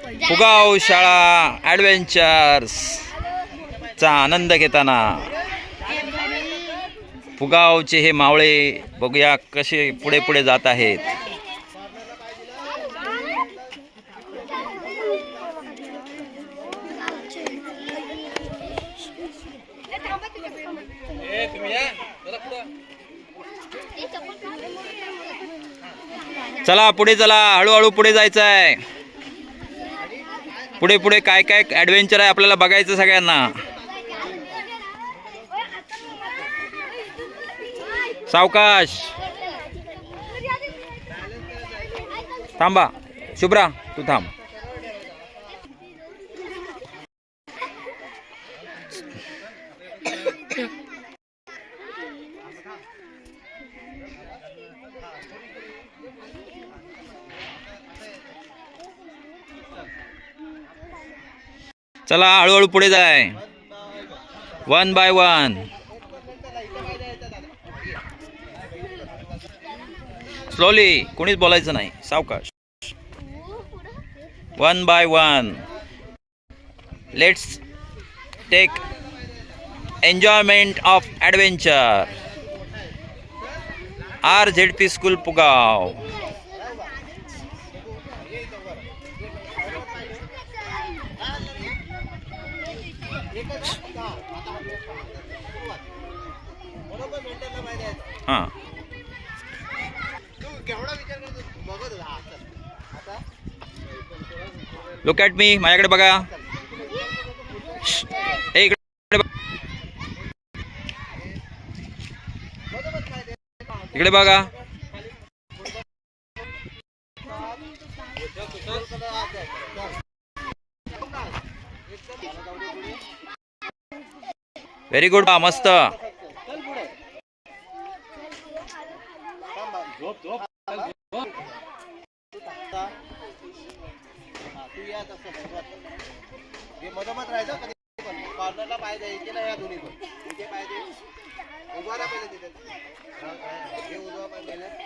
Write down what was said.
पुगाव शाळा ॲडव्हेंचर्स चा आनंद घेताना पुगावचे हे मावळे बघूया कसे पुढे पुढे जात आहेत. चला पुढे चला, हळूहळू पुढे जायचं आहे. पुढे पुढे काय काय ॲडव्हेंचर आहे आपल्याला बघायचं सगळ्यांना. सावकाश थांबा, शुभ्रा तू थांब. चला हळूहळू पुढे जाय, 1 by 1. स्लोली, कोणीच बोलायचं नाही, सावकाश. 1 by 1. Let's take enjoyment of adventure. RZP school पुगाव. हां लुक ॲट मी, माझ्याकडे बघा. इकडे बघा. व्हेरी गुड, मस्त. मधोमध राहायचं, कधी पण कॉर्नरला पाय द्यायचे ना, या दोन्ही पण इथे पाय दे. उभा राहा पहिले तिथे, हे उजवा पाय गेले.